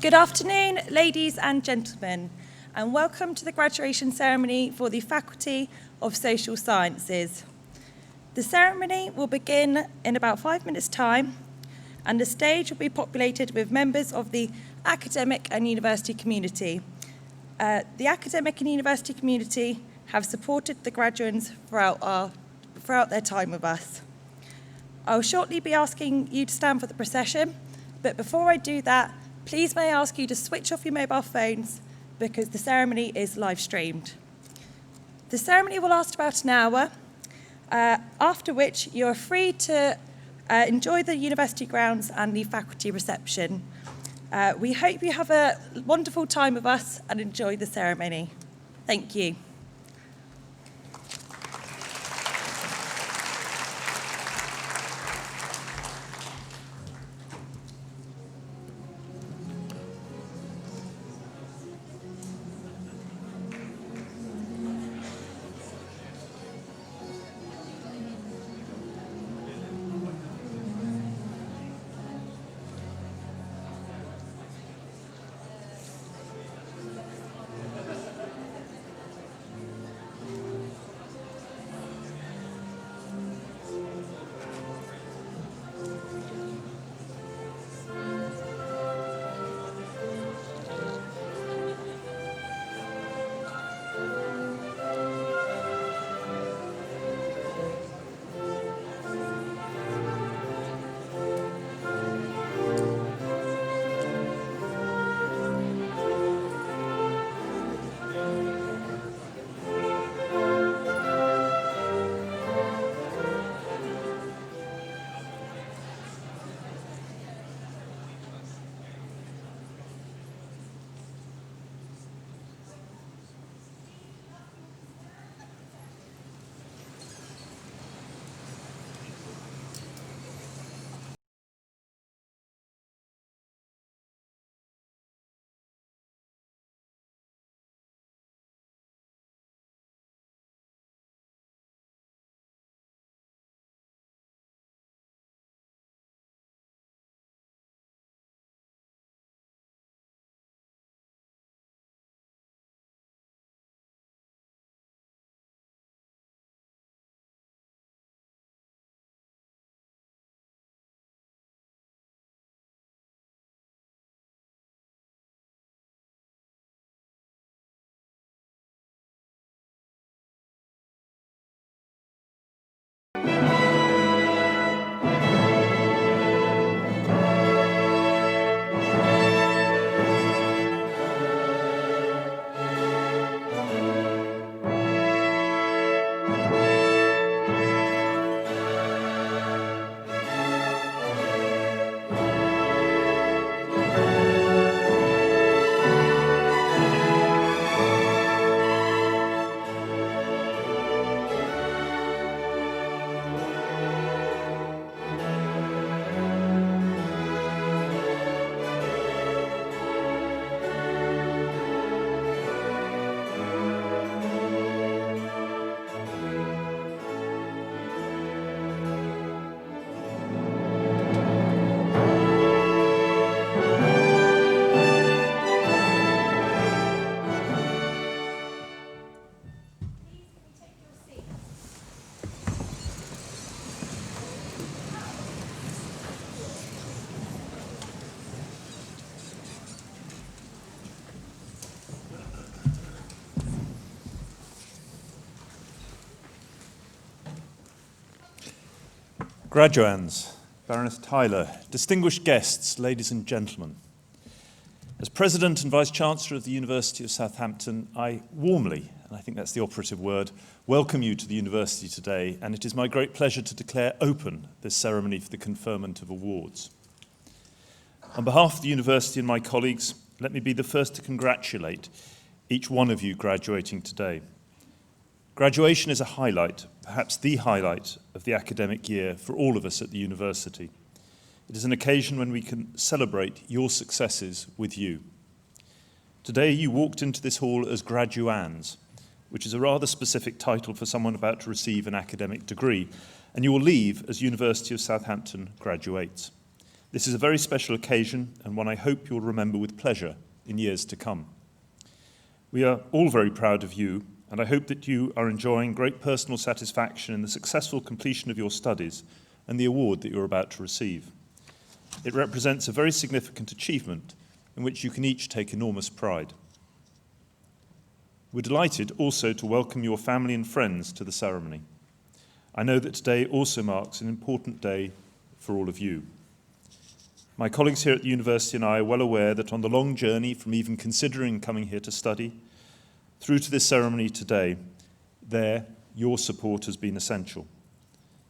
Good afternoon, ladies and gentlemen, and welcome to the graduation ceremony for the Faculty of Social Sciences. The ceremony will begin in about 5 minutes' time, and the stage will be populated with members of the academic and university community. The academic and university community have supported the graduates throughout their time with us. I'll shortly be asking you to stand for the procession, but before I do that, please may I ask you to switch off your mobile phones because the ceremony is live streamed. The ceremony will last about an hour, after which you are free to enjoy the university grounds and the faculty reception. We hope you have a wonderful time with us and enjoy the ceremony. Thank you. Graduands, Baroness Tyler, distinguished guests, ladies and gentlemen. As President and Vice-Chancellor of the University of Southampton, I warmly, and I think that's the operative word, welcome you to the university today, and it is my great pleasure to declare open this ceremony for the conferment of awards. On behalf of the university and my colleagues, let me be the first to congratulate each one of you graduating today. Graduation is a highlight, perhaps the highlight of the academic year for all of us at the university. It is an occasion when we can celebrate your successes with you. Today you walked into this hall as graduands, which is a rather specific title for someone about to receive an academic degree, and you will leave as University of Southampton graduates. This is a very special occasion and one I hope you'll remember with pleasure in years to come. We are all very proud of you, and I hope that you are enjoying great personal satisfaction in the successful completion of your studies and the award that you're about to receive. It represents a very significant achievement in which you can each take enormous pride. We're delighted also to welcome your family and friends to the ceremony. I know that today also marks an important day for all of you. My colleagues here at the university and I are well aware that on the long journey from even considering coming here to study through to this ceremony today, your support has been essential.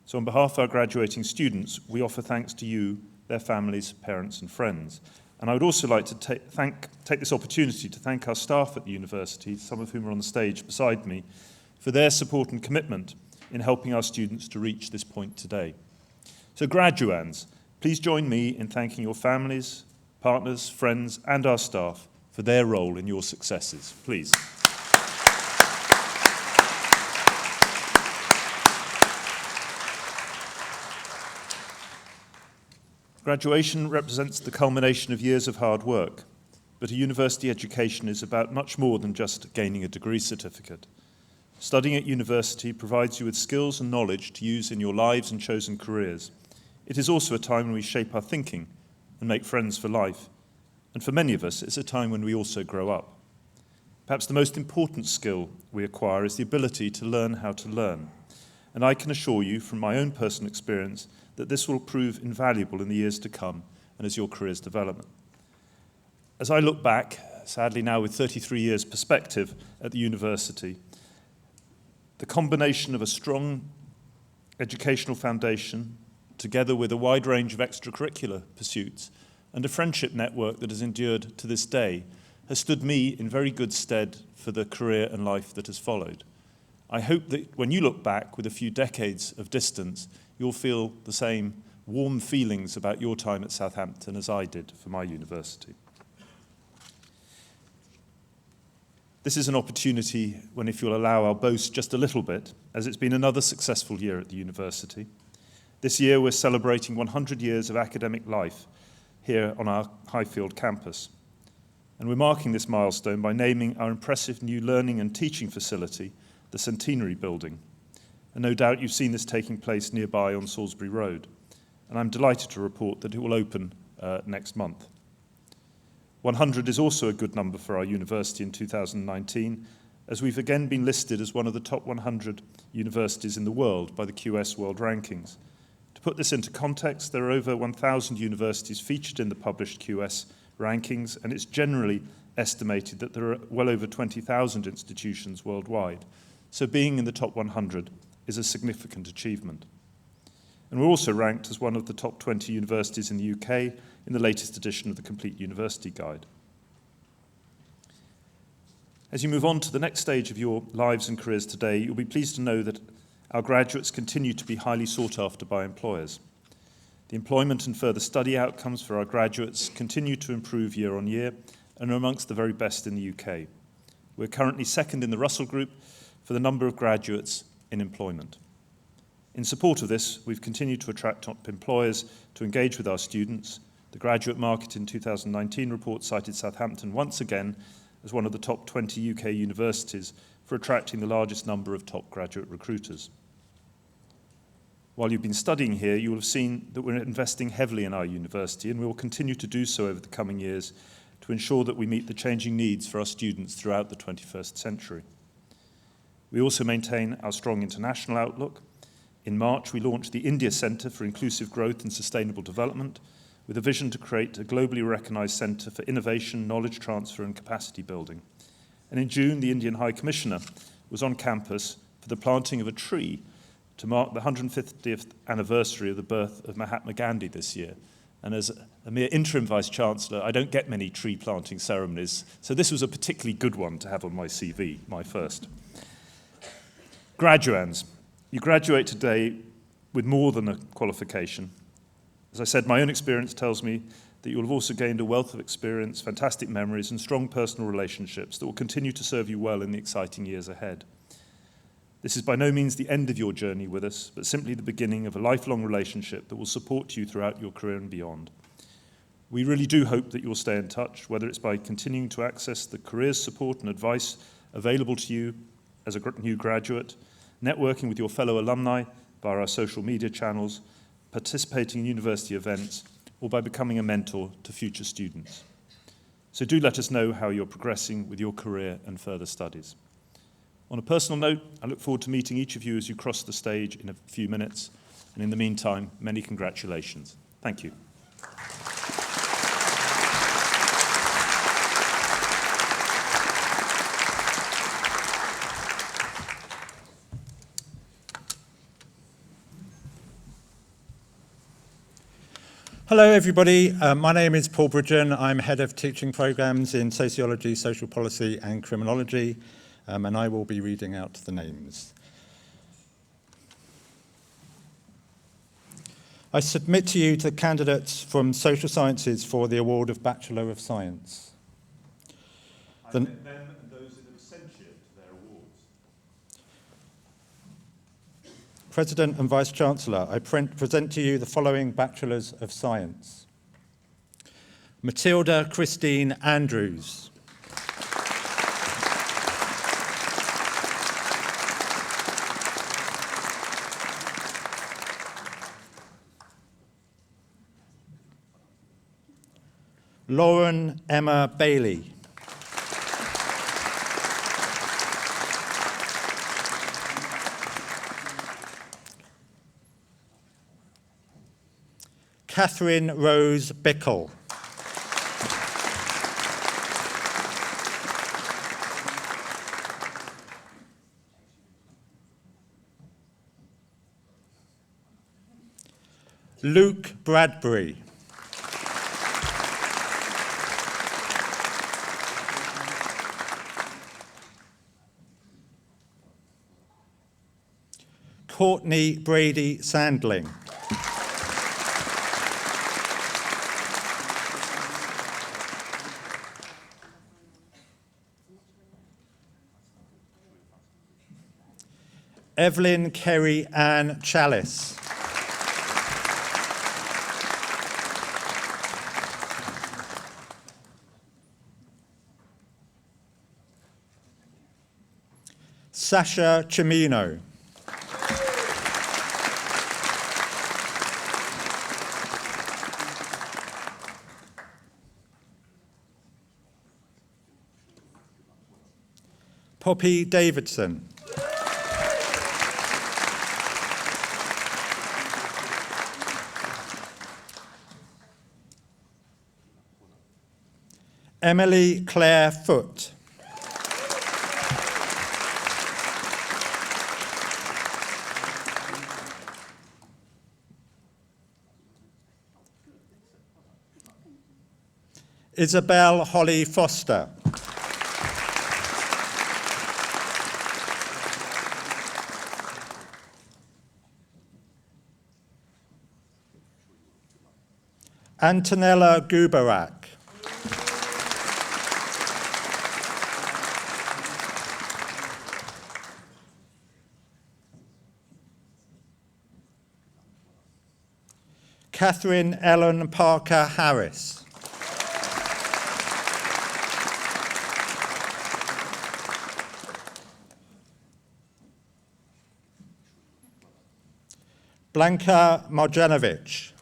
So on behalf of our graduating students, we offer thanks to you, their families, parents and friends. And I would also like to take this opportunity to thank our staff at the university, some of whom are on the stage beside me, for their support and commitment in helping our students to reach this point today. So graduands, please join me in thanking your families, partners, friends and our staff for their role in your successes. Please. Graduation represents the culmination of years of hard work, but a university education is about much more than just gaining a degree certificate. Studying at university provides you with skills and knowledge to use in your lives and chosen careers. It is also a time when we shape our thinking and make friends for life. And for many of us, it's a time when we also grow up. Perhaps the most important skill we acquire is the ability to learn how to learn. And I can assure you from my own personal experience that this will prove invaluable in the years to come and as your careers develop. As I look back, sadly now with 33 years perspective at the university, the combination of a strong educational foundation together with a wide range of extracurricular pursuits and a friendship network that has endured to this day has stood me in very good stead for the career and life that has followed. I hope that when you look back with a few decades of distance, you'll feel the same warm feelings about your time at Southampton as I did for my university. This is an opportunity when, if you'll allow, I'll boast just a little bit, as it's been another successful year at the university. This year we're celebrating 100 years of academic life here on our Highfield campus. And we're marking this milestone by naming our impressive new learning and teaching facility, the Centenary Building. And no doubt you've seen this taking place nearby on Salisbury Road. And I'm delighted to report that it will open next month. 100 is also a good number for our university in 2019, as we've again been listed as one of the top 100 universities in the world by the QS World Rankings. To put this into context, there are over 1,000 universities featured in the published QS rankings, and it's generally estimated that there are well over 20,000 institutions worldwide. So being in the top 100 is a significant achievement. And we're also ranked as one of the top 20 universities in the UK in the latest edition of the Complete University Guide. As you move on to the next stage of your lives and careers today, you'll be pleased to know that our graduates continue to be highly sought after by employers. The employment and further study outcomes for our graduates continue to improve year on year and are amongst the very best in the UK. We're currently second in the Russell Group for the number of graduates in employment. In support of this, we've continued to attract top employers to engage with our students. The Graduate Market in 2019 report cited Southampton once again as one of the top 20 UK universities for attracting the largest number of top graduate recruiters. While you've been studying here, you will have seen that we're investing heavily in our university, and we will continue to do so over the coming years to ensure that we meet the changing needs for our students throughout the 21st century. We also maintain our strong international outlook. In March, we launched the India Centre for Inclusive Growth and Sustainable Development, with a vision to create a globally recognised centre for innovation, knowledge transfer and capacity building. And in June, the Indian High Commissioner was on campus for the planting of a tree to mark the 150th anniversary of the birth of Mahatma Gandhi this year. And as a mere interim Vice-Chancellor, I don't get many tree planting ceremonies, so this was a particularly good one to have on my CV, my first. Graduands, you graduate today with more than a qualification. As I said, my own experience tells me that you will have also gained a wealth of experience, fantastic memories, and strong personal relationships that will continue to serve you well in the exciting years ahead. This is by no means the end of your journey with us, but simply the beginning of a lifelong relationship that will support you throughout your career and beyond. We really do hope that you'll stay in touch, whether it's by continuing to access the careers support and advice available to you as a new graduate, networking with your fellow alumni via our social media channels, participating in university events, or by becoming a mentor to future students. So do let us know how you're progressing with your career and further studies. On a personal note, I look forward to meeting each of you as you cross the stage in a few minutes. And in the meantime, many congratulations. Thank you. Hello everybody, my name is Paul Bridgen. I'm Head of Teaching Programmes in Sociology, Social Policy and Criminology, and I will be reading out the names. I submit to you the candidates from Social Sciences for the award of Bachelor of Science. I met them and those that have censured their awards. President and Vice-Chancellor, I present to you the following Bachelors of Science. Matilda Christine Andrews. Lauren Emma Bailey. Catherine Rose Bickle. Luke Bradbury. Courtney Brady Sandling. Evelyn Kerry Ann Chalice. Sasha Cimino. Poppy Davidson. Emily Claire Foote. Isabel Holly Foster. Antonella Gubarak. Catherine Ellen Parker Harris. Blanka Marjanovic.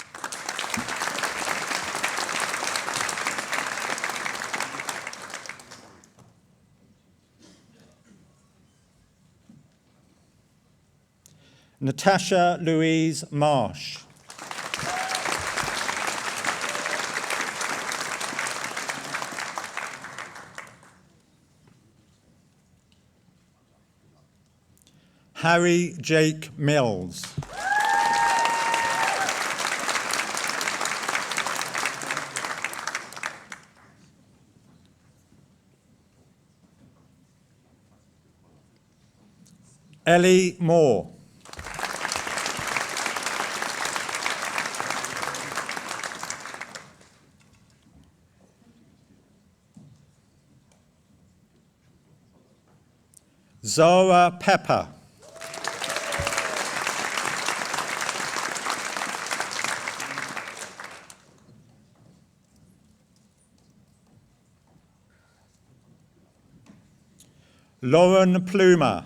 Natasha Louise Marsh. Harry Jake Mills. Ellie Moore. Zara Pepper. Lauren Plumer.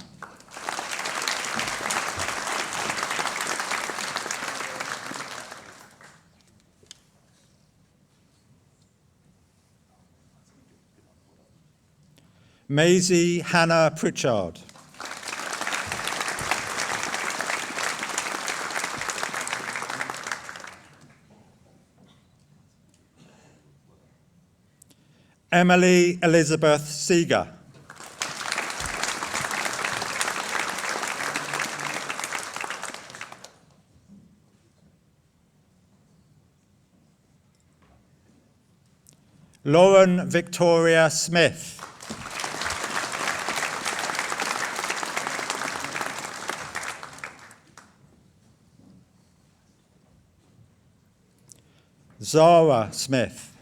Maisie Hannah Pritchard. Emily Elizabeth Seeger. Lauren Victoria Smith. Zara Smith.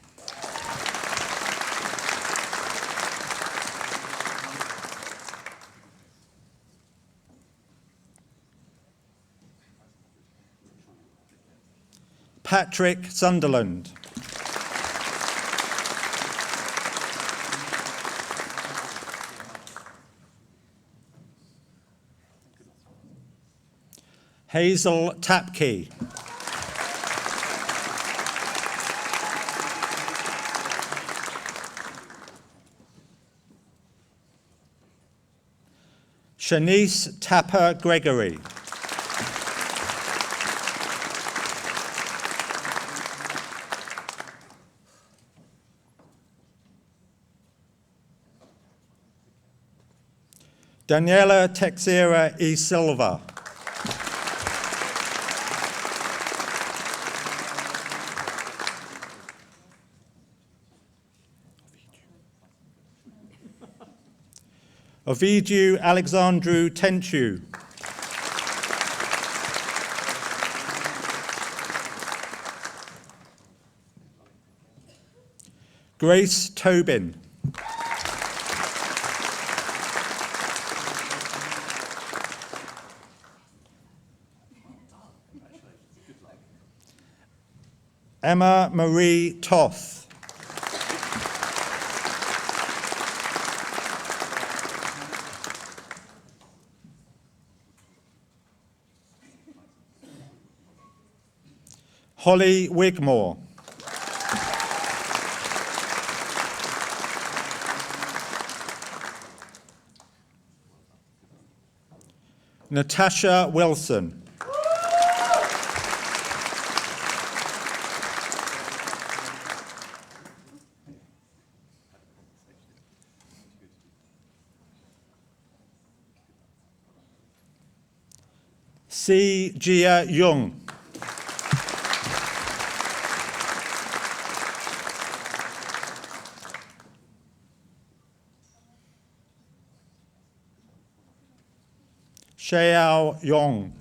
Patrick Sunderland. Hazel Tapkey. Shanice Tapper Gregory. Daniela Texera E. Silva. Ovidiu Alexandru Tenchu. Grace Tobin. Emma Marie Toth. Holly Wigmore. Natasha Wilson. C. Jia Young. Xiao Yong.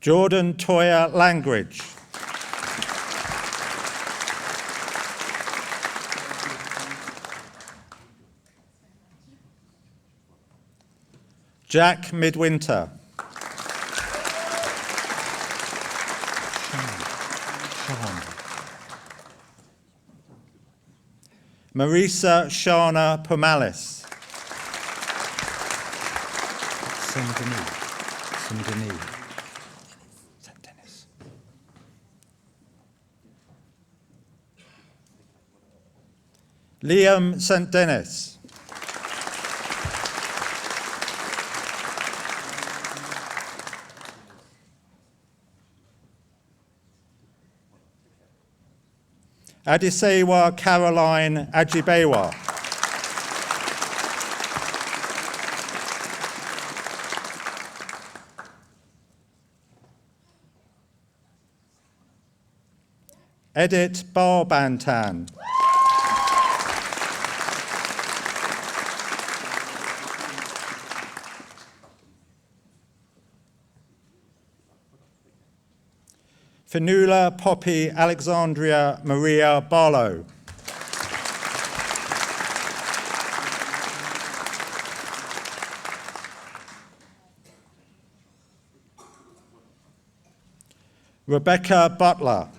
Jordan Toya Langridge. Jack Midwinter. Marisa Shana Pomalis. Saint-Denis. Saint-Denis. Liam St. Dennis. Adisewa Caroline Ajibewa. Edith Barbantan. Finula Poppy Alexandria Maria Barlow. Rebecca Butler.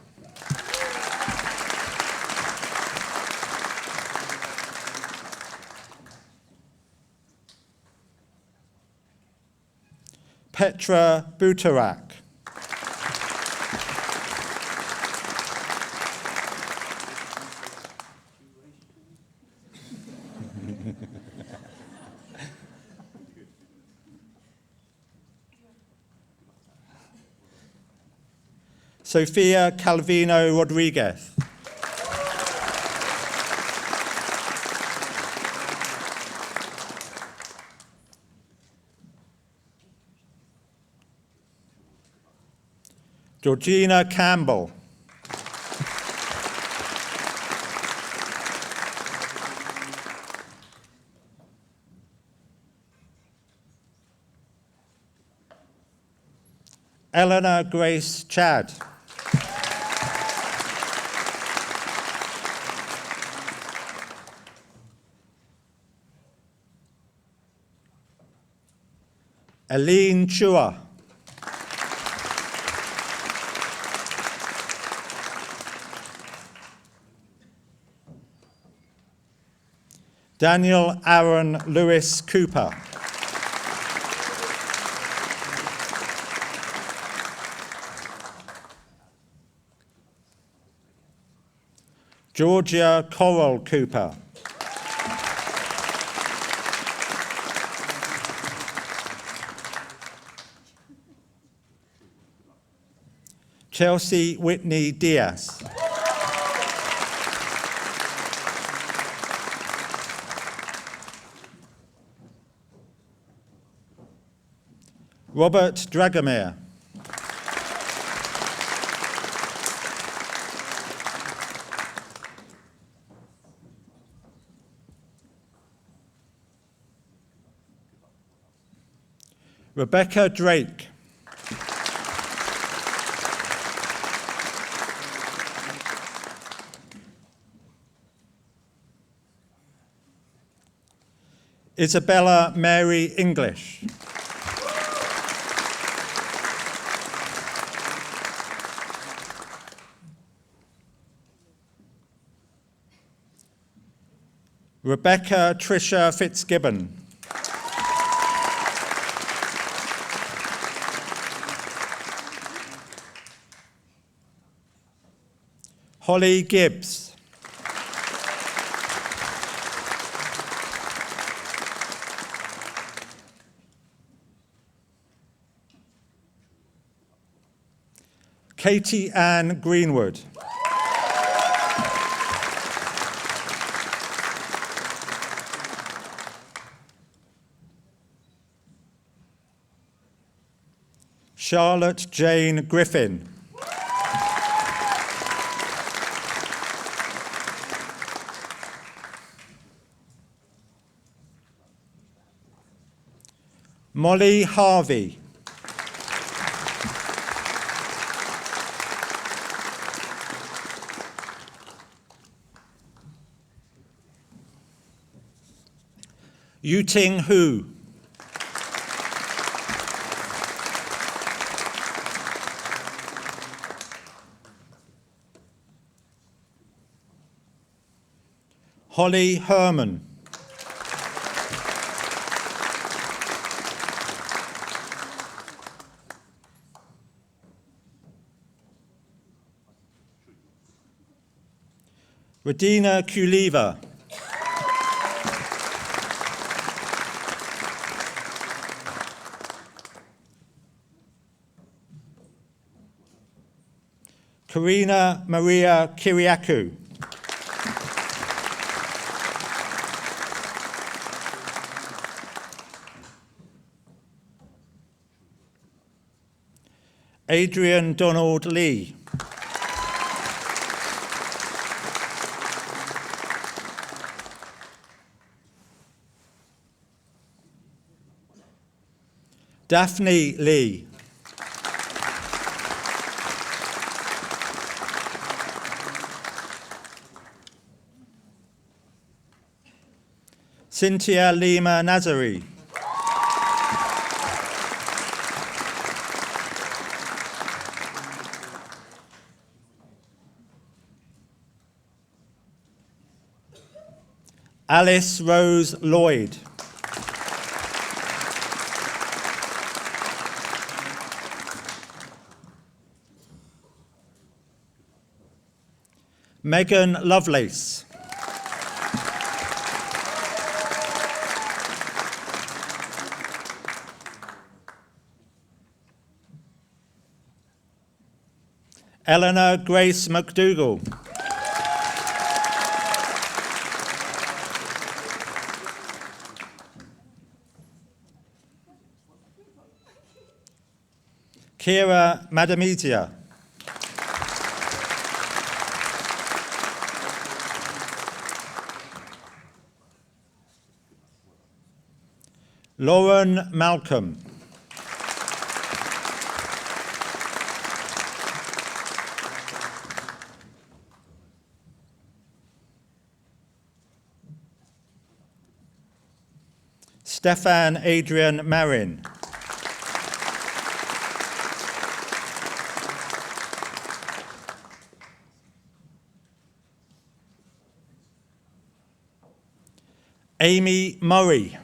Petra Butarak. Sofia Calvino Rodriguez. Georgina Campbell. Eleanor Grace Chad. Eileen Chua. Daniel Aaron Lewis Cooper. Georgia Coral Cooper. Chelsea Whitney Diaz. Robert Dragomir. Rebecca Drake. Isabella Mary English. Rebecca Tricia Fitzgibbon. Holly Gibbs. Katie Ann Greenwood. Charlotte Jane Griffin. Molly Harvey. Yuting Hu. Holly Herman. Radina Kuleva. Karina Maria Kiriakou. Adrian Donald Lee. Daphne Lee. Cynthia Lima Nazari. Alice Rose Lloyd. Megan Lovelace. Eleanor Grace McDougall. Kira Madamizia. Lauren Malcolm. Stefan Adrian Marin. Amy Murray.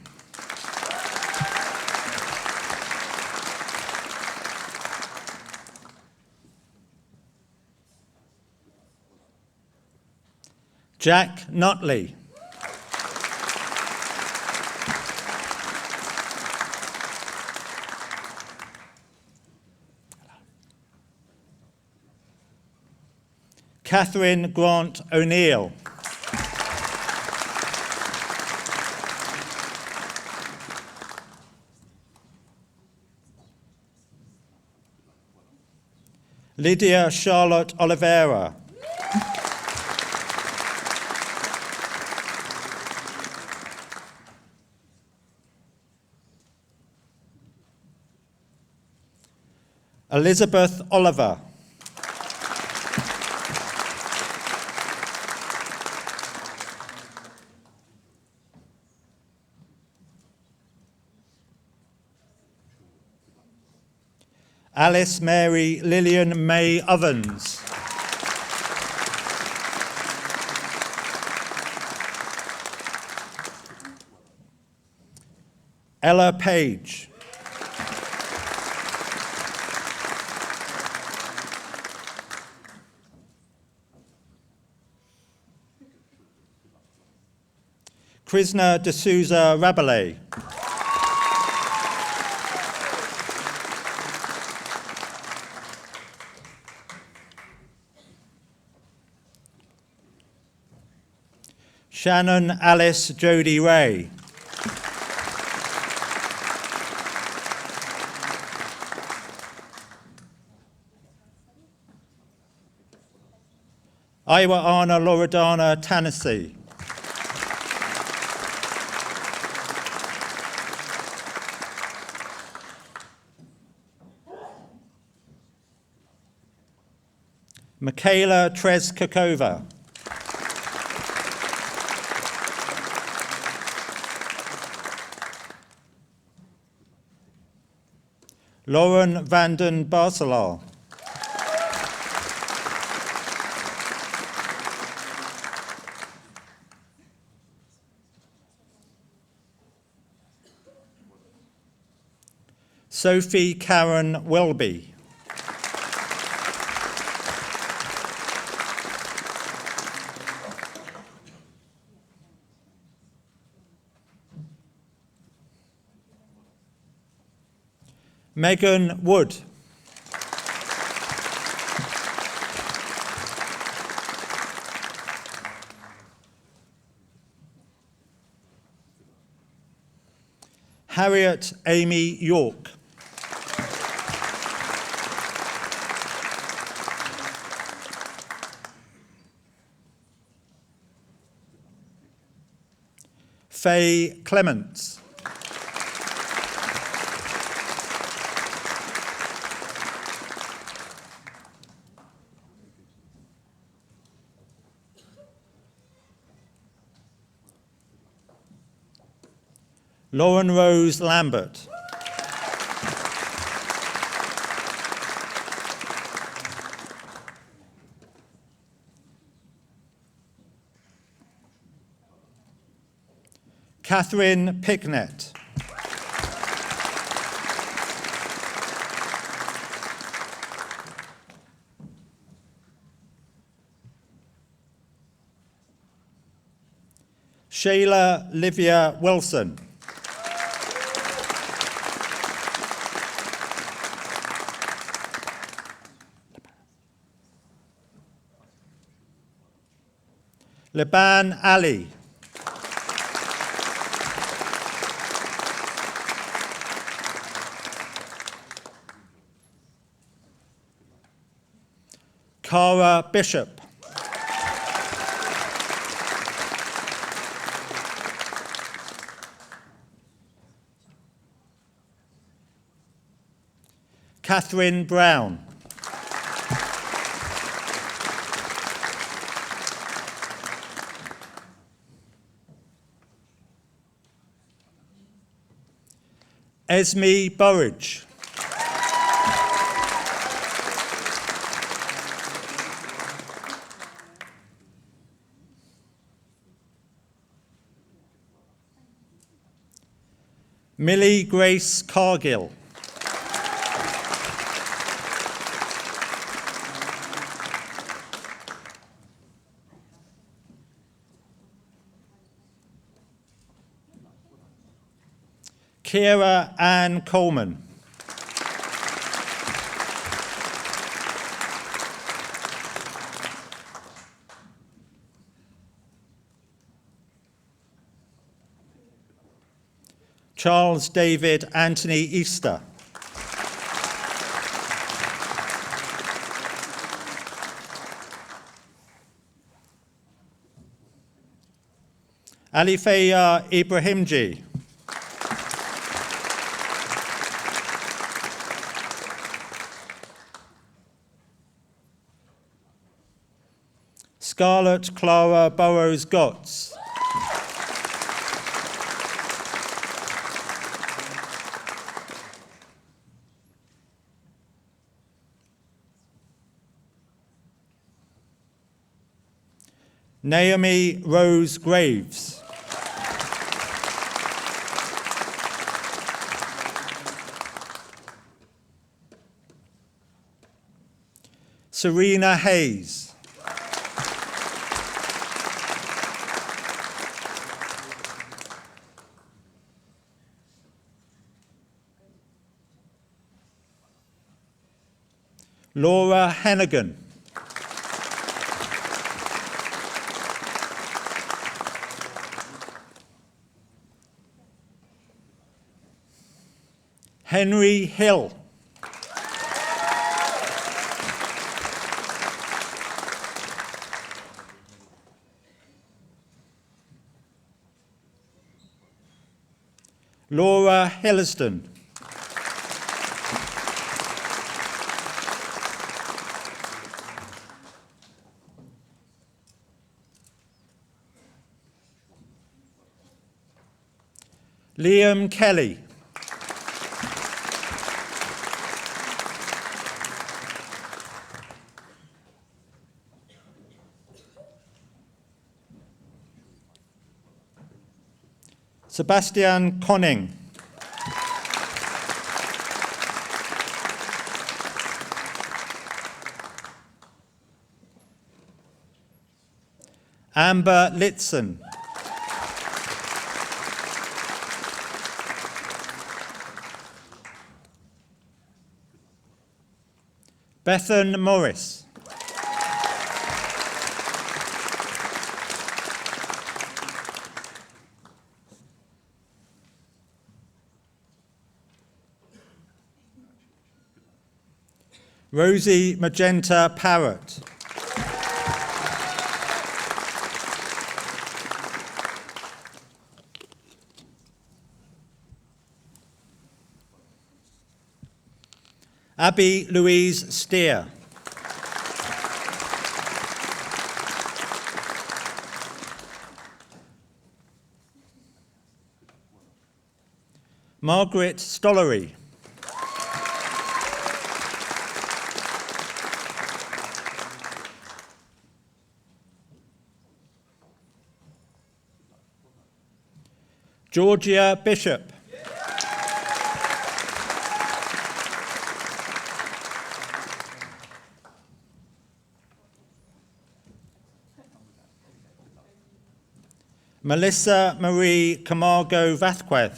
Jack Nutley. Catherine Grant O'Neill. Lydia Charlotte Oliveira. Elizabeth Oliver. Alice Mary Lillian May Ovens. Ella Page. Krishna D'Souza Rabelais. Shannon Alice Jody Ray. Iwa Anna Loredana Tennessee. Michaela Treskakova. Lauren Vanden Barselaar. Sophie Karen Welby. Megan Wood. Harriet Amy York. Faye Clements. Lauren Rose Lambert. Catherine Picknett. Shayla Livia Wilson. Liban Ali. Cara Bishop. Catherine Brown. Esme Burridge. Millie Grace Cargill. Kira Ann Coleman. Charles David Anthony Easter. Alifeya Ibrahimji. Scarlett Clara Burrows-Gotts. Naomi Rose Graves. Serena Hayes. Laura Hennigan. Henry Hill. Laura Hilliston. Liam Kelly. Sebastian Conning. Amber Litson. Bethan Morris. Rosie Magenta Parrott. Abby Louise Steer. Margaret Stollery. Georgia Bishop. Melissa Marie Camargo Vasquez.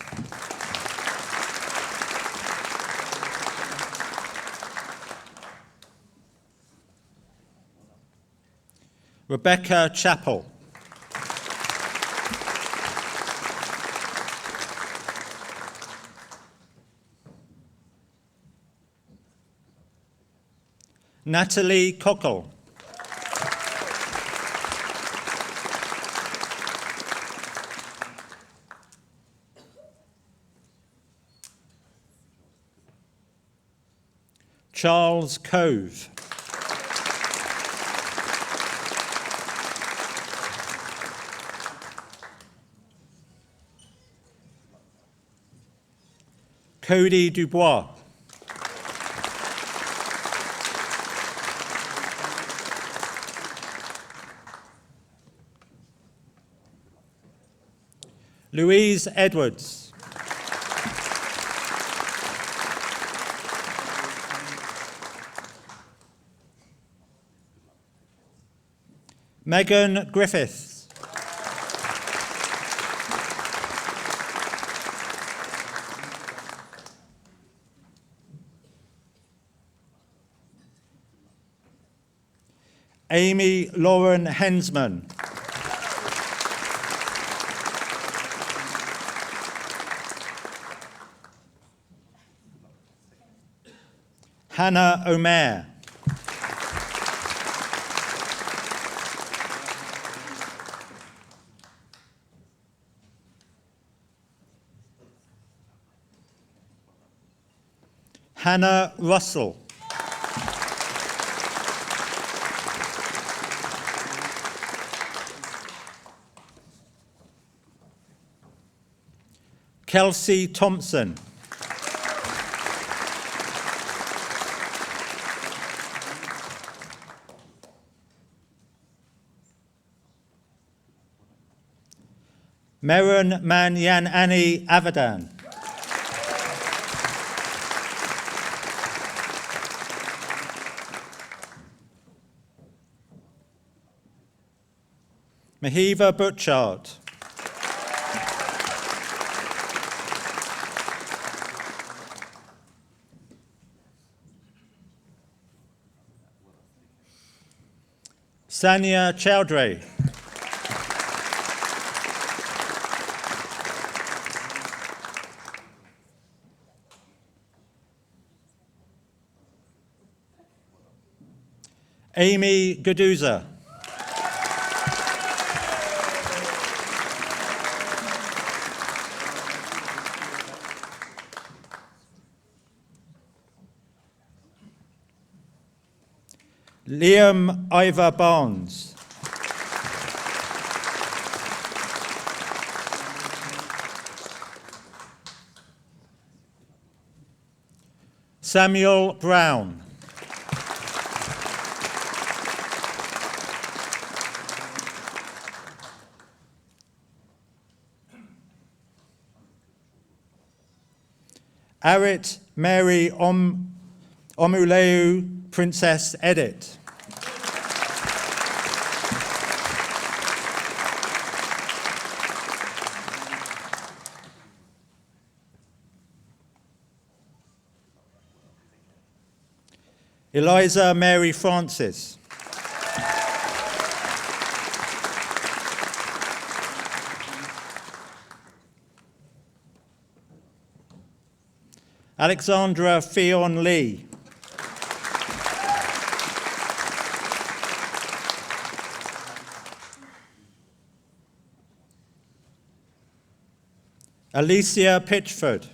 Rebecca Chappell. Natalie Cockle. Charles Cove. Cody Dubois. Louise Edwards. Megan Griffiths. Amy Lauren Hensman. Hannah Omer. Hannah Russell. Kelsey Thompson. Meron Manyanani Avadan. Mahiva Butchart. Sanya Chowdhury. Amy Gaduza. Liam Ivor Barnes. Samuel Brown. Arit Mary Omuleu Princess Edit. Eliza Mary Francis. Alexandra Fionn Lee. Alicia Pitchford.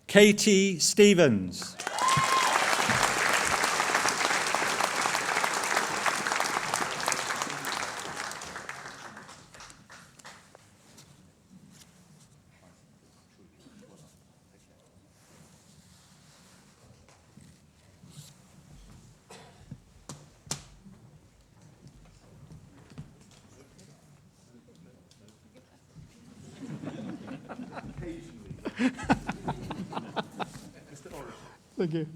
Katie Stevens. Thank you.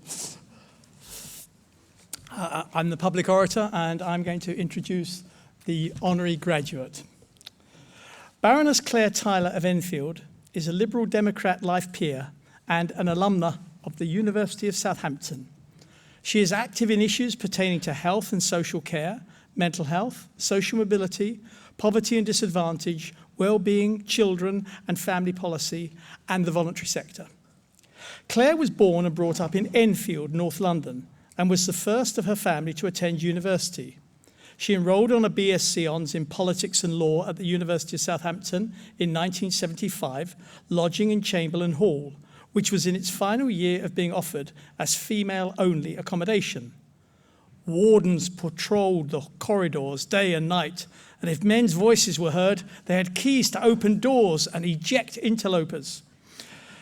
I'm the public orator, and I'm going to introduce the honorary graduate. Baroness Claire Tyler of Enfield is a Liberal Democrat life peer and an alumna of the University of Southampton. She is active in issues pertaining to health and social care, mental health, social mobility, poverty and disadvantage, well-being, children and family policy, and the voluntary sector. Claire was born and brought up in Enfield, North London, and was the first of her family to attend university. She enrolled on a BSc Hons in Politics and Law at the University of Southampton in 1975, lodging in Chamberlain Hall, which was in its final year of being offered as female-only accommodation. Wardens patrolled the corridors day and night, and if men's voices were heard, they had keys to open doors and eject interlopers.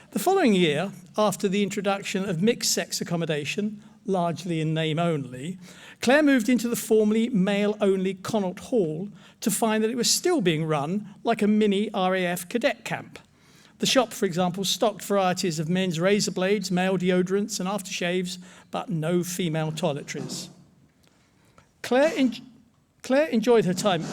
The following year, after the introduction of mixed-sex accommodation, largely in name only, Claire moved into the formerly male-only Connaught Hall to find that it was still being run like a mini RAF cadet camp. The shop, for example, stocked varieties of men's razor blades, male deodorants and aftershaves, but no female toiletries. Claire enjoyed her time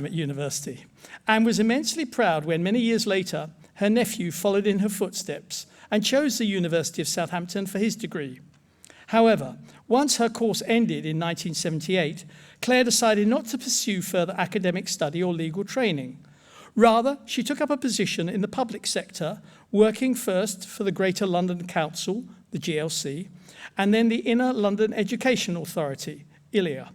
at university and was immensely proud when many years later her nephew followed in her footsteps and chose the University of Southampton for his degree. However, once her course ended in 1978, Claire decided not to pursue further academic study or legal training. Rather, she took up a position in the public sector, working first for the Greater London Council, the GLC, and then the Inner London Education Authority, ILEA.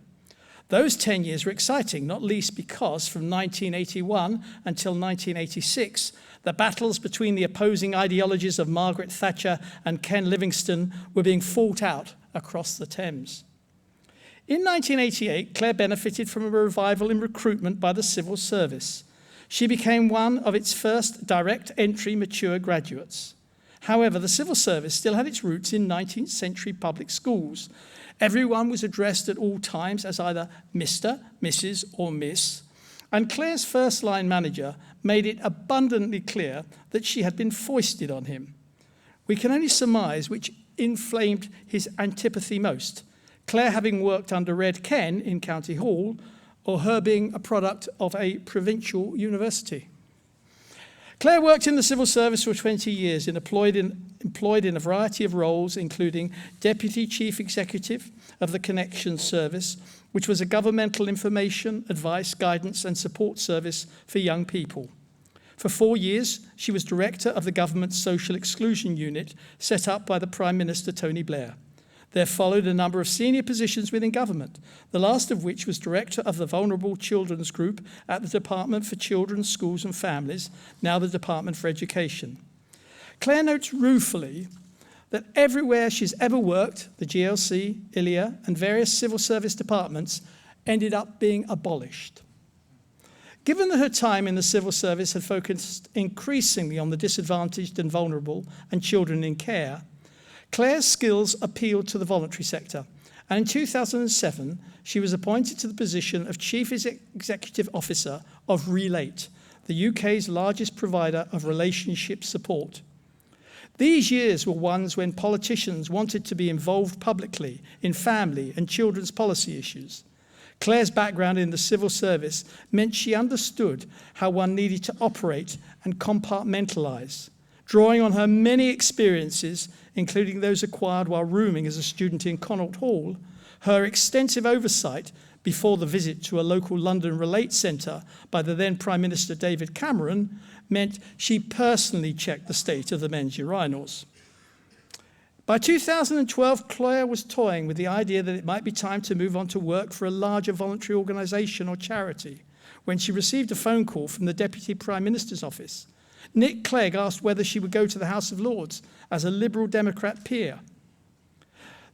Those 10 years were exciting, not least because from 1981 until 1986, the battles between the opposing ideologies of Margaret Thatcher and Ken Livingstone were being fought out across the Thames. In 1988, Claire benefited from a revival in recruitment by the civil service. She became one of its first direct entry mature graduates. However, the civil service still had its roots in 19th century public schools. Everyone was addressed at all times as either Mr., Mrs. or Miss, and Claire's first-line manager made it abundantly clear that she had been foisted on him. We can only surmise which inflamed his antipathy most, Claire having worked under Red Ken in County Hall, or her being a product of a provincial university. Claire worked in the civil service for 20 years and employed in a variety of roles, including Deputy Chief Executive of the Connections Service, which was a governmental information, advice, guidance and support service for young people. For 4 years, she was Director of the Government's Social Exclusion Unit, set up by the Prime Minister Tony Blair. There followed a number of senior positions within government, the last of which was Director of the Vulnerable Children's Group at the Department for Children, Schools and Families, now the Department for Education. Claire notes ruefully that everywhere she's ever worked, the GLC, ILEA, and various civil service departments ended up being abolished. Given that her time in the civil service had focused increasingly on the disadvantaged and vulnerable and children in care, Claire's skills appealed to the voluntary sector, and in 2007, she was appointed to the position of Chief Executive Officer of Relate, the UK's largest provider of relationship support. These years were ones when politicians wanted to be involved publicly in family and children's policy issues. Claire's background in the civil service meant she understood how one needed to operate and compartmentalise, drawing on her many experiences, including those acquired while rooming as a student in Connaught Hall. Her extensive oversight before the visit to a local London Relate Centre by the then Prime Minister David Cameron meant she personally checked the state of the men's urinals. By 2012, Claire was toying with the idea that it might be time to move on to work for a larger voluntary organisation or charity when she received a phone call from the Deputy Prime Minister's office. Nick Clegg asked whether she would go to the House of Lords as a Liberal Democrat peer.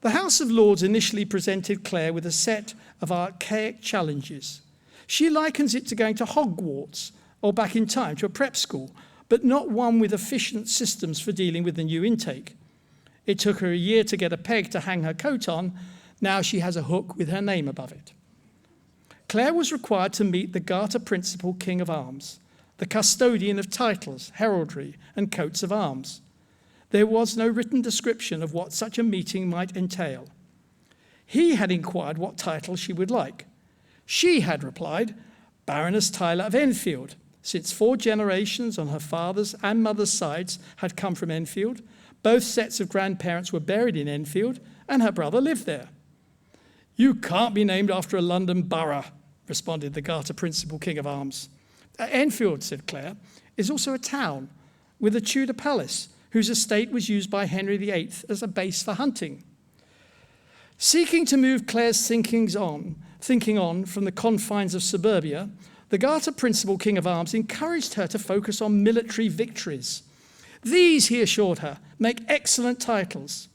The House of Lords initially presented Claire with a set of archaic challenges. She likens it to going to Hogwarts or back in time to a prep school, but not one with efficient systems for dealing with the new intake. It took her a year to get a peg to hang her coat on. Now she has a hook with her name above it. Claire was required to meet the Garter Principal King of Arms, the custodian of titles, heraldry, and coats of arms. There was no written description of what such a meeting might entail. He had inquired what title she would like. She had replied, Baroness Tyler of Enfield, since 4 generations on her father's and mother's sides had come from Enfield. Both sets of grandparents were buried in Enfield, and her brother lived there. You can't be named after a London borough, responded the Garter Principal King of Arms. Enfield, said Claire, is also a town with a Tudor palace whose estate was used by Henry VIII as a base for hunting. Seeking to move Claire's thinking on from the confines of suburbia, the Garter Principal King of Arms encouraged her to focus on military victories. These, he assured her, make excellent titles.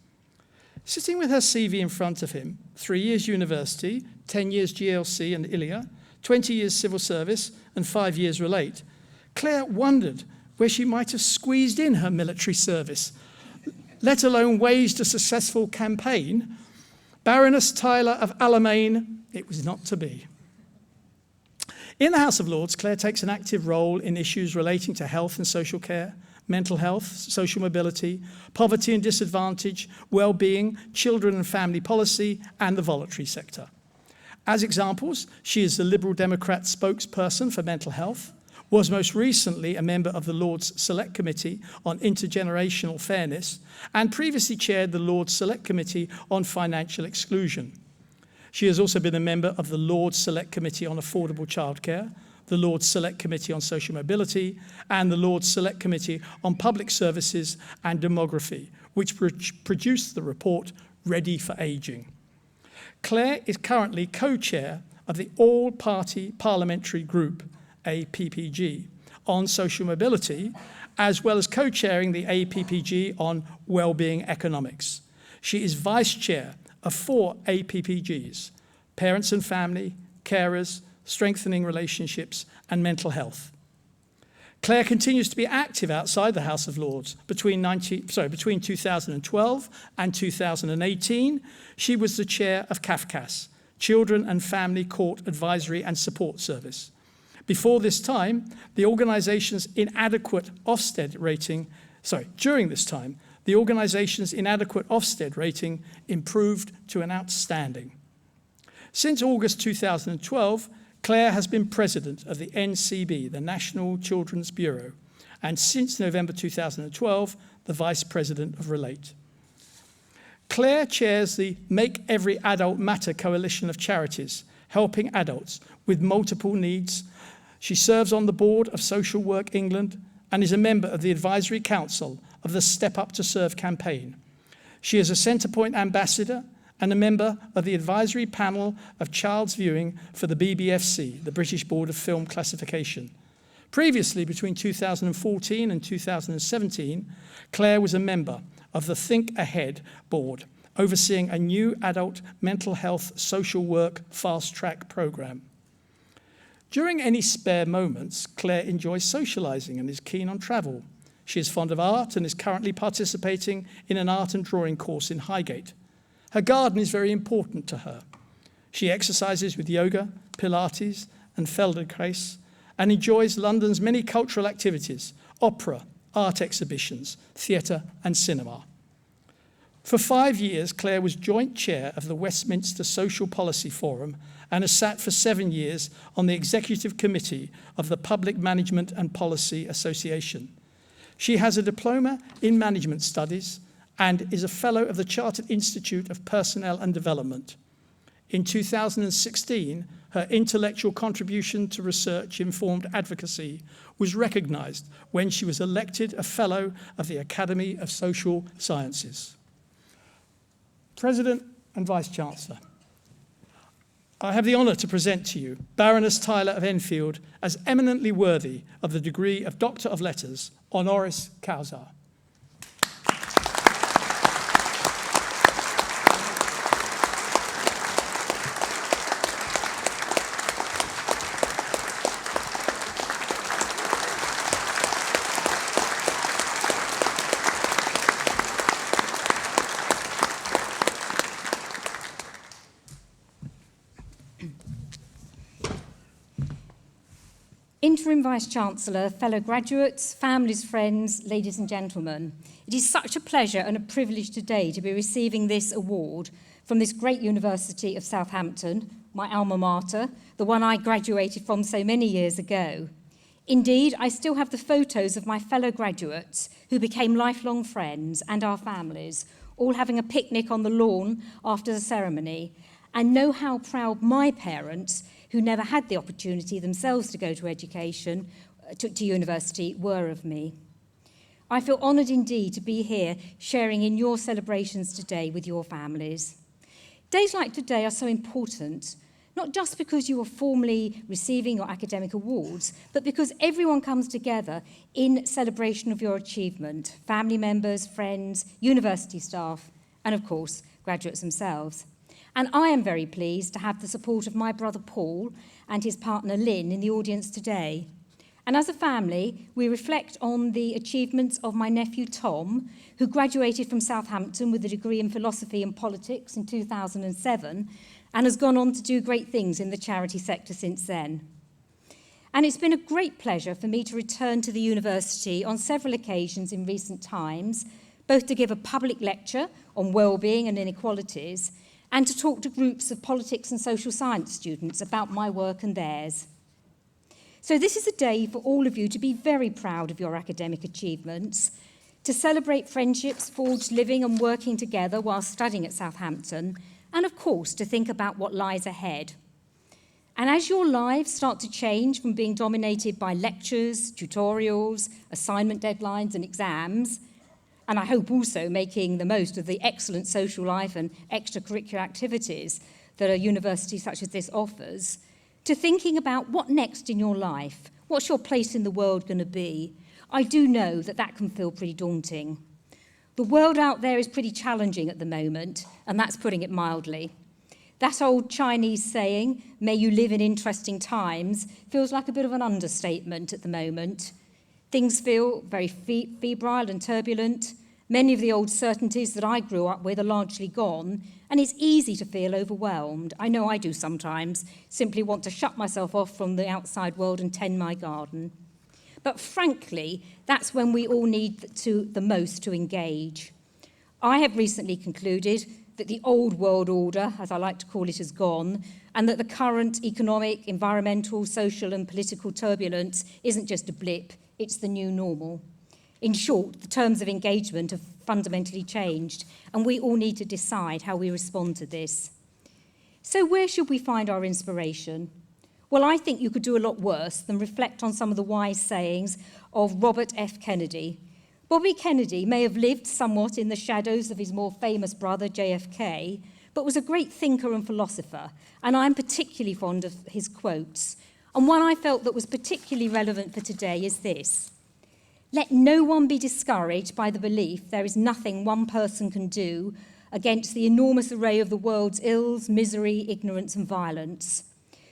Sitting with her CV in front of him, 3 years university, 10 years GLC and ILIA, 20 years civil service, and 5 years relate, Claire wondered where she might have squeezed in her military service, let alone waged a successful campaign. Baroness Tyler of Alamein, it was not to be. In the House of Lords, Claire takes an active role in issues relating to health and social care, mental health, social mobility, poverty and disadvantage, well-being, children and family policy, and the voluntary sector. As examples, she is the Liberal Democrat spokesperson for mental health, was most recently a member of the Lords Select Committee on Intergenerational Fairness, and previously chaired the Lords Select Committee on Financial Exclusion. She has also been a member of the Lords Select Committee on Affordable Childcare, the Lords Select Committee on Social Mobility, and the Lords Select Committee on Public Services and Demography, which produced the report Ready for Ageing. Claire is currently co-chair of the All-Party Parliamentary Group, APPG, on social mobility, as well as co-chairing the APPG on Wellbeing Economics. She is vice chair of 4 APPGs, Parents and Family, Carers, Strengthening Relationships, and Mental Health. Claire continues to be active outside the House of Lords. Between 2012 and 2018, she was the chair of CAFCAS, Children and Family Court Advisory and Support Service. Before this time, the organisation's inadequate Ofsted rating, during this time, the organisation's inadequate Ofsted rating improved to an outstanding. Since August 2012, Claire has been president of the NCB, the National Children's Bureau, and since November 2012, the vice president of Relate. Claire chairs the Make Every Adult Matter coalition of charities, helping adults with multiple needs. She serves on the board of Social Work England and is a member of the advisory council of the Step Up to Serve campaign. She is a Centrepoint ambassador and a member of the advisory panel of child's viewing for the BBFC, the British Board of Film Classification. Previously, between 2014 and 2017, Claire was a member of the Think Ahead board, overseeing a new adult mental health social work fast-track programme. During any spare moments, Claire enjoys socialising and is keen on travel. She is fond of art and is currently participating in an art and drawing course in Highgate. Her garden is very important to her. She exercises with yoga, Pilates, and Feldenkrais, and enjoys London's many cultural activities, opera, art exhibitions, theatre, and cinema. For 5 years, Claire was joint chair of the Westminster Social Policy Forum and has sat for 7 years on the executive committee of the Public Management and Policy Association. She has a diploma in management studies and is a fellow of the Chartered Institute of Personnel and Development. In 2016, her intellectual contribution to research-informed advocacy was recognised when she was elected a Fellow of the Academy of Social Sciences. President and Vice-Chancellor, I have the honour to present to you Baroness Tyler of Enfield as eminently worthy of the degree of Doctor of Letters, honoris causa. Interim Vice-Chancellor, fellow graduates, families, friends, ladies and gentlemen, it is such a pleasure and a privilege today to be receiving this award from this great University of Southampton, my alma mater, the one I graduated from so many years ago. Indeed, I still have the photos of my fellow graduates who became lifelong friends and our families, all having a picnic on the lawn after the ceremony, and know how proud my parents, who never had the opportunity themselves to go to education, to university, were of me. I feel honoured indeed to be here sharing in your celebrations today with your families. Days like today are so important, not just because you are formally receiving your academic awards, but because everyone comes together in celebration of your achievement, family members, friends, university staff, and of course, graduates themselves. And I am very pleased to have the support of my brother Paul and his partner Lynn in the audience today. And as a family, we reflect on the achievements of my nephew Tom, who graduated from Southampton with a degree in philosophy and politics in 2007, and has gone on to do great things in the charity sector since then. And it's been a great pleasure for me to return to the university on several occasions in recent times, both to give a public lecture on well-being and inequalities, and to talk to groups of politics and social science students about my work and theirs. So this is a day for all of you to be very proud of your academic achievements, to celebrate friendships forged living and working together while studying at Southampton, and of course to think about what lies ahead. And as your lives start to change from being dominated by lectures, tutorials, assignment deadlines and exams, and I hope also making the most of the excellent social life and extracurricular activities that a university such as this offers, to thinking about what next in your life, what's your place in the world going to be, I do know that that can feel pretty daunting. The world out there is pretty challenging at the moment, and that's putting it mildly. That old Chinese saying, may you live in interesting times, feels like a bit of an understatement at the moment. Things feel very febrile and turbulent. Many of the old certainties that I grew up with are largely gone, and it's easy to feel overwhelmed. I know I do sometimes, simply want to shut myself off from the outside world and tend my garden. But frankly, that's when we all need the most to engage. I have recently concluded that the old world order, as I like to call it, is gone, and that the current economic, environmental, social and political turbulence isn't just a blip, it's the new normal. In short, the terms of engagement have fundamentally changed, and we all need to decide how we respond to this. So where should we find our inspiration? Well, I think you could do a lot worse than reflect on some of the wise sayings of Robert F. Kennedy. Bobby Kennedy may have lived somewhat in the shadows of his more famous brother, JFK, but was a great thinker and philosopher, and I'm particularly fond of his quotes. And one I felt that was particularly relevant for today is this: let no one be discouraged by the belief there is nothing one person can do against the enormous array of the world's ills, misery, ignorance and violence.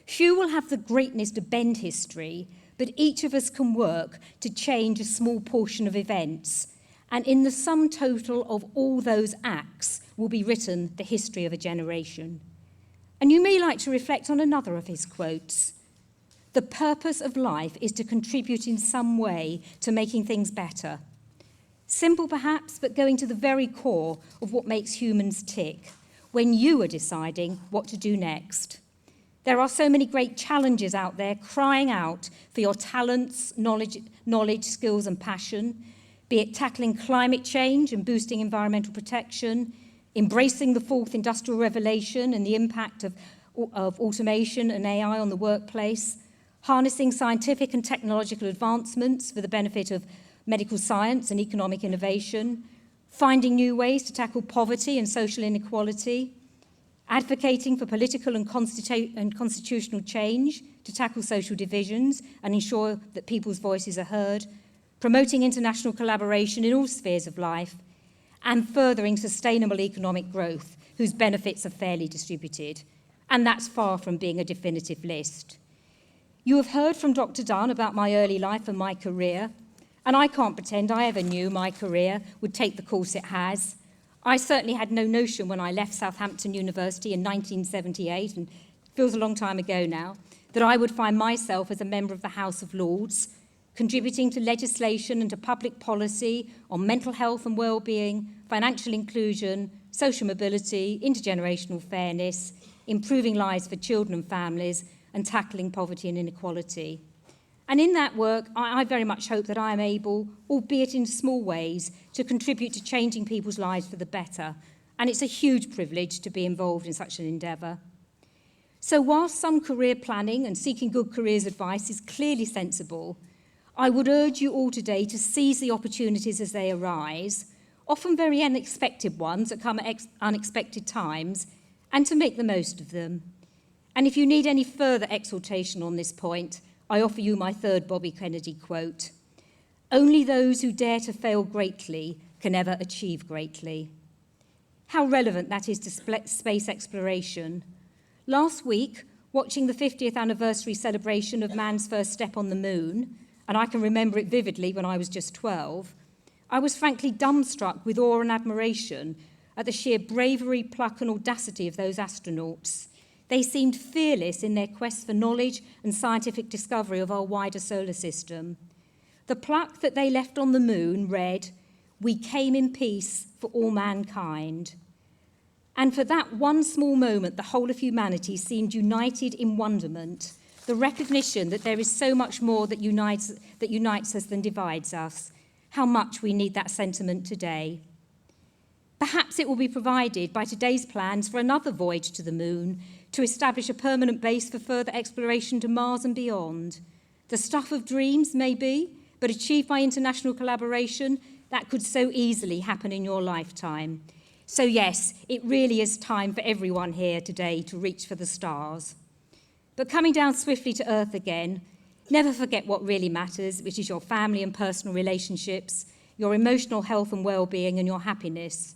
Few will have the greatness to bend history, but each of us can work to change a small portion of events. And in the sum total of all those acts will be written the history of a generation. And you may like to reflect on another of his quotes. The purpose of life is to contribute in some way to making things better. Simple perhaps, but going to the very core of what makes humans tick when you are deciding what to do next. There are so many great challenges out there crying out for your talents, knowledge, skills and passion, be it tackling climate change and boosting environmental protection, embracing the fourth industrial revolution and the impact of automation and AI on the workplace, harnessing scientific and technological advancements for the benefit of medical science and economic innovation, finding new ways to tackle poverty and social inequality, advocating for political and constitutional change to tackle social divisions and ensure that people's voices are heard, promoting international collaboration in all spheres of life, and furthering sustainable economic growth whose benefits are fairly distributed. And that's far from being a definitive list. You have heard from Dr. Dunn about my early life and my career, and I can't pretend I ever knew my career would take the course it has. I certainly had no notion when I left Southampton University in 1978, and it feels a long time ago now, that I would find myself as a member of the House of Lords, contributing to legislation and to public policy on mental health and well-being, financial inclusion, social mobility, intergenerational fairness, improving lives for children and families, and tackling poverty and inequality. And in that work, I very much hope that I am able, albeit in small ways, to contribute to changing people's lives for the better. And it's a huge privilege to be involved in such an endeavour. So whilst some career planning and seeking good careers advice is clearly sensible, I would urge you all today to seize the opportunities as they arise, often very unexpected ones that come at unexpected times, and to make the most of them. And if you need any further exhortation on this point, I offer you my third Bobby Kennedy quote: "Only those who dare to fail greatly can ever achieve greatly." How relevant that is to space exploration. Last week, watching the 50th anniversary celebration of man's first step on the moon, and I can remember it vividly when I was just 12, I was frankly dumbstruck with awe and admiration at the sheer bravery, pluck and audacity of those astronauts. They seemed fearless in their quest for knowledge and scientific discovery of our wider solar system. The plaque that they left on the moon read, "We came in peace for all mankind." And for that one small moment, the whole of humanity seemed united in wonderment, the recognition that there is so much more that unites us than divides us. How much we need that sentiment today. Perhaps it will be provided by today's plans for another voyage to the moon, to establish a permanent base for further exploration to Mars and beyond. The stuff of dreams, maybe, but achieved by international collaboration, that could so easily happen in your lifetime. So yes, it really is time for everyone here today to reach for the stars. But coming down swiftly to earth again, never forget what really matters, which is your family and personal relationships, your emotional health and well-being, and your happiness.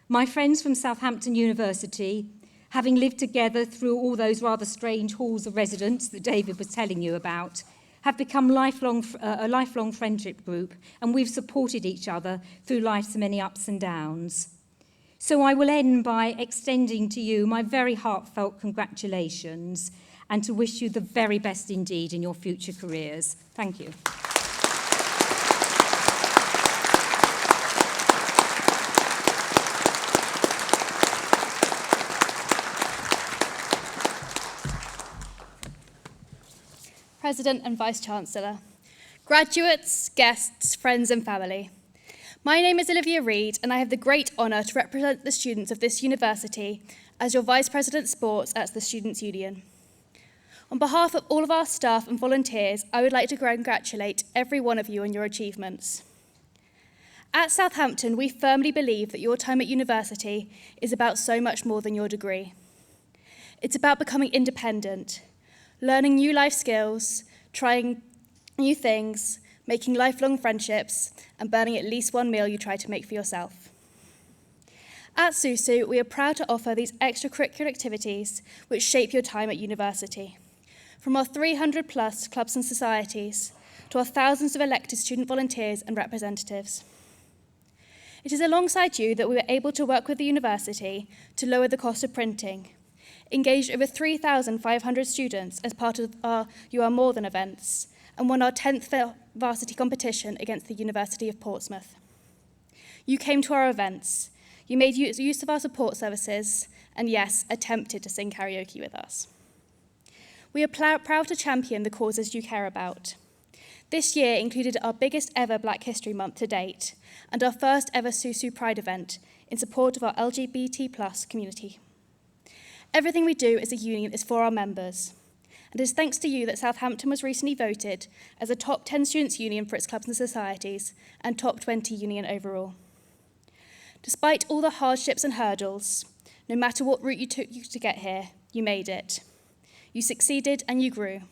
My friends from Southampton University, having lived together through all those rather strange halls of residence that David was telling you about, have become a lifelong friendship group, and we've supported each other through life's many ups and downs. So I will end by extending to you my very heartfelt congratulations and to wish you the very best indeed in your future careers. Thank you. President and Vice-Chancellor, graduates, guests, friends and family. My name is Olivia Reid and I have the great honour to represent the students of this university as your Vice President Sports at the Students' Union. On behalf of all of our staff and volunteers, I would like to congratulate every one of you on your achievements. At Southampton, we firmly believe that your time at university is about so much more than your degree. It's about becoming independent, learning new life skills, trying new things, making lifelong friendships, and burning at least one meal you try to make for yourself. At SUSU, we are proud to offer these extracurricular activities which shape your time at university. From our 300 plus clubs and societies to our thousands of elected student volunteers and representatives. It is alongside you that we were able to work with the university to lower the cost of printing, engaged over 3,500 students as part of our You Are More Than events, and won our 10th varsity competition against the University of Portsmouth. You came to our events, you made use of our support services, and yes, attempted to sing karaoke with us. We are proud to champion the causes you care about. This year included our biggest ever Black History Month to date, and our first ever SUSU Pride event in support of our LGBT+ community. Everything we do as a union is for our members, and it is thanks to you that Southampton was recently voted as a top 10 students' union for its clubs and societies, and top 20 union overall. Despite all the hardships and hurdles, no matter what route you took to get here, you made it. You succeeded and you grew.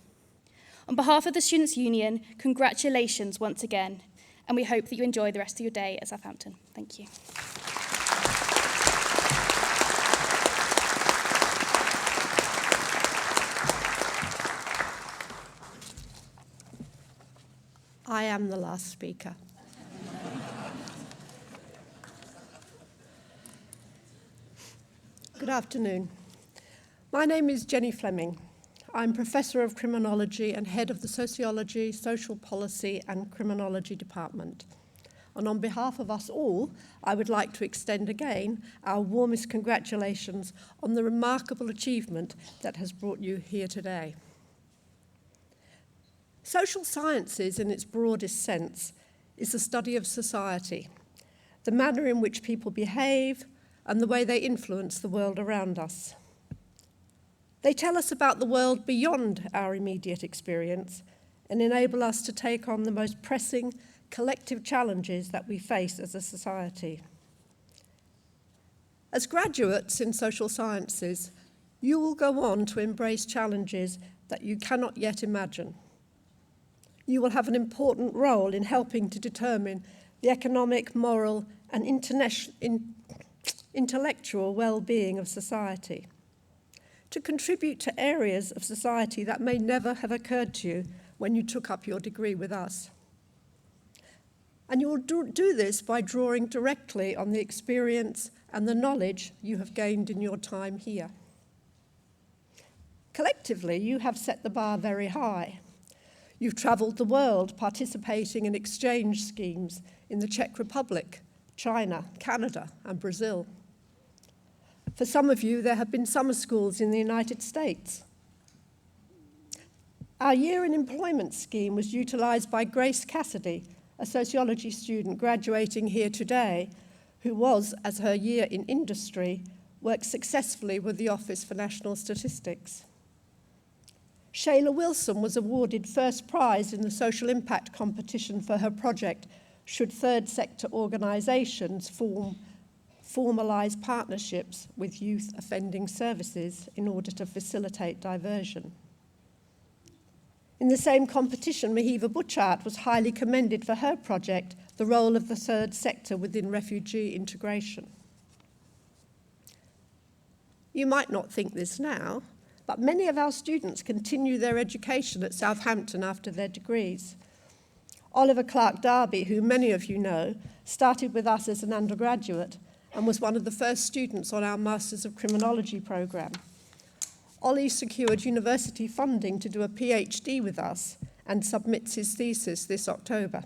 On behalf of the Students' Union, congratulations once again, and we hope that you enjoy the rest of your day at Southampton. Thank you. I am the last speaker. Good afternoon. My name is Jenny Fleming. I'm Professor of Criminology and Head of the Sociology, Social Policy and Criminology Department. And on behalf of us all, I would like to extend again our warmest congratulations on the remarkable achievement that has brought you here today. Social sciences, in its broadest sense, is the study of society, the manner in which people behave, and the way they influence the world around us. They tell us about the world beyond our immediate experience and enable us to take on the most pressing collective challenges that we face as a society. As graduates in social sciences, you will go on to embrace challenges that you cannot yet imagine. You will have an important role in helping to determine the economic, moral, and intellectual well-being of society, to contribute to areas of society that may never have occurred to you when you took up your degree with us. And you will do this by drawing directly on the experience and the knowledge you have gained in your time here. Collectively, you have set the bar very high. You've travelled the world participating in exchange schemes in the Czech Republic, China, Canada, and Brazil. For some of you, there have been summer schools in the United States. Our Year in Employment scheme was utilised by Grace Cassidy, a sociology student graduating here today, who was, as her year in industry, worked successfully with the Office for National Statistics. Shayla Wilson was awarded first prize in the social impact competition for her project, Should Third Sector Organisations Formalise Partnerships with Youth Offending Services in order to facilitate diversion. In the same competition, Mahiva Butchart was highly commended for her project, The Role of the Third Sector Within Refugee Integration. You might not think this now, but many of our students continue their education at Southampton after their degrees. Oliver Clark Darby, who many of you know, started with us as an undergraduate and was one of the first students on our Masters of Criminology programme. Ollie secured university funding to do a PhD with us and submits his thesis this October.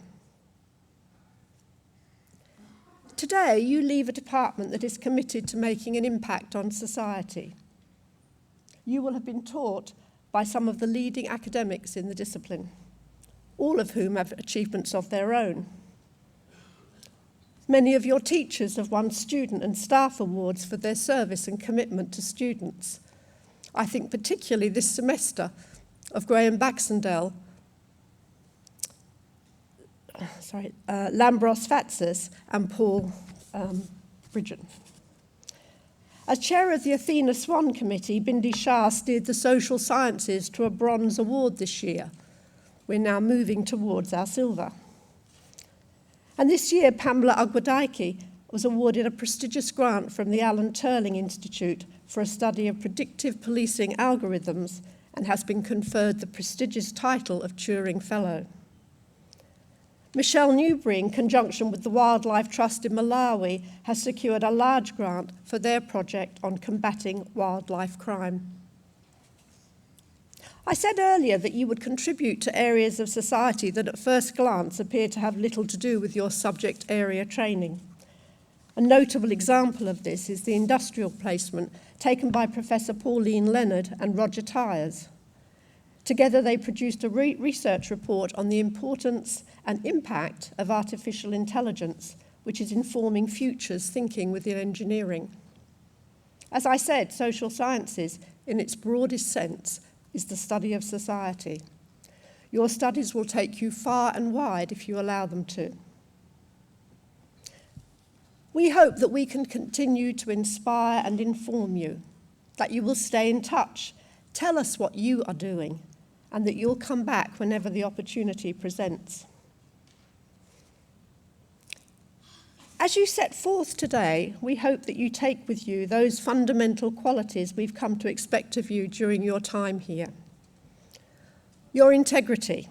Today, you leave a department that is committed to making an impact on society. You will have been taught by some of the leading academics in the discipline, all of whom have achievements of their own. Many of your teachers have won student and staff awards for their service and commitment to students. I think particularly this semester of Graham Baxendale, Lambros Fatsis and Paul Bridgen. As chair of the Athena Swan Committee, Bindi Shah steered the social sciences to a bronze award this year. We're now moving towards our silver. And this year, Pamela Agwadaiki was awarded a prestigious grant from the Alan Turing Institute for a study of predictive policing algorithms and has been conferred the prestigious title of Turing Fellow. Michelle Newbury, in conjunction with the Wildlife Trust in Malawi, has secured a large grant for their project on combating wildlife crime. I said earlier that you would contribute to areas of society that at first glance appear to have little to do with your subject area training. A notable example of this is the industrial placement taken by Professor Pauline Leonard and Roger Tyers. Together they produced a research report on the importance and impact of artificial intelligence, which is informing futures thinking within engineering. As I said, social sciences, in its broadest sense, is the study of society. Your studies will take you far and wide if you allow them to. We hope that we can continue to inspire and inform you, that you will stay in touch, tell us what you are doing, and that you'll come back whenever the opportunity presents. As you set forth today, we hope that you take with you those fundamental qualities we've come to expect of you during your time here. Your integrity,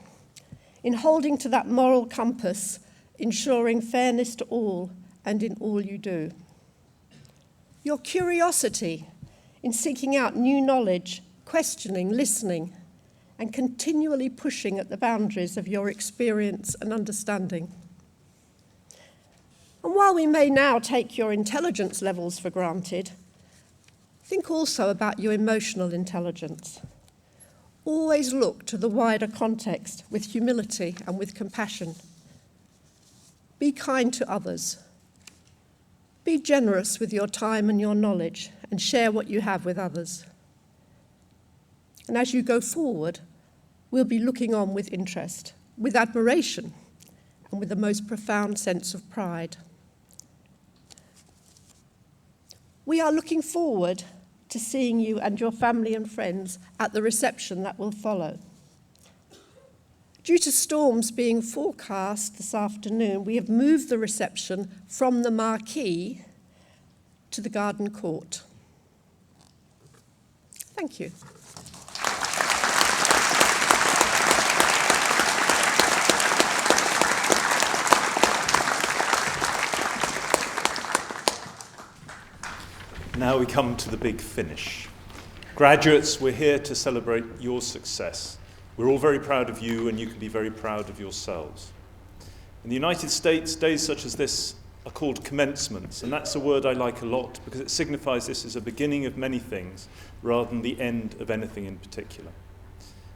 in holding to that moral compass, ensuring fairness to all and in all you do. Your curiosity, in seeking out new knowledge, questioning, listening, and continually pushing at the boundaries of your experience and understanding. And while we may now take your intelligence levels for granted, think also about your emotional intelligence. Always look to the wider context with humility and with compassion. Be kind to others. Be generous with your time and your knowledge, and share what you have with others. And as you go forward, we'll be looking on with interest, with admiration, and with the most profound sense of pride. We are looking forward to seeing you and your family and friends at the reception that will follow. Due to storms being forecast this afternoon, we have moved the reception from the marquee to the garden court. Thank you. Now we come to the big finish. Graduates, we're here to celebrate your success. We're all very proud of you, and you can be very proud of yourselves. In the United States, days such as this are called commencements, and that's a word I like a lot because it signifies this is a beginning of many things rather than the end of anything in particular.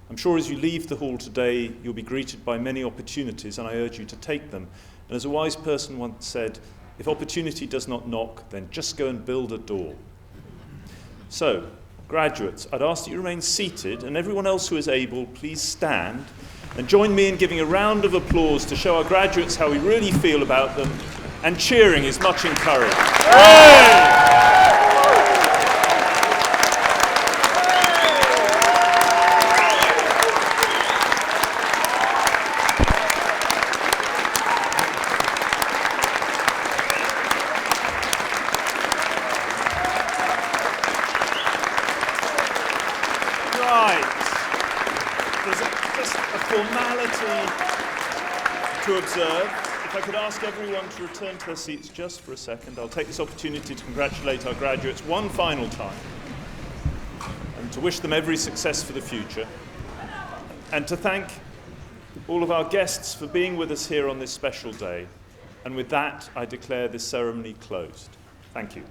I'm sure as you leave the hall today, you'll be greeted by many opportunities, and I urge you to take them. And as a wise person once said, if opportunity does not knock, then just go and build a door. So, graduates, I'd ask that you remain seated, and everyone else who is able, please stand and join me in giving a round of applause to show our graduates how we really feel about them, and cheering is much encouraged. Hooray! To observe. If I could ask everyone to return to their seats just for a second, I'll take this opportunity to congratulate our graduates one final time and to wish them every success for the future, and to thank all of our guests for being with us here on this special day. And with that, I declare this ceremony closed. Thank you.